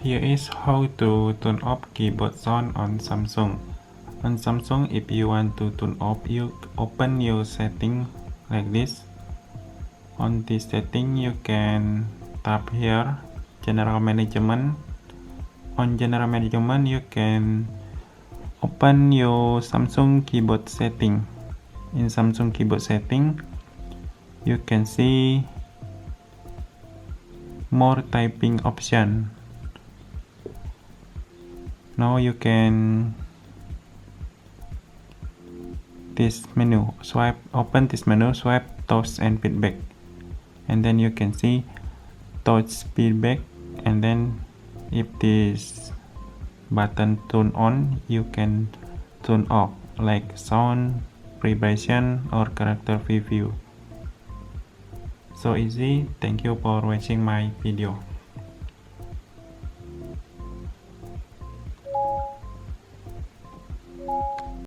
Here is how to turn off keyboard sound on Samsung. On Samsung, if you want to turn off, you open your setting like this. On this setting, you can tap here, General Management. On General Management, you can open your Samsung keyboard setting. In Samsung keyboard setting, you can see more typing option. Now you can this menu, swipe, open this menu, swipe, touch and feedback, and then you can see touch feedback, and then if this button turn on, you can turn off like sound, vibration or character preview. So easy. Thank you for watching my video.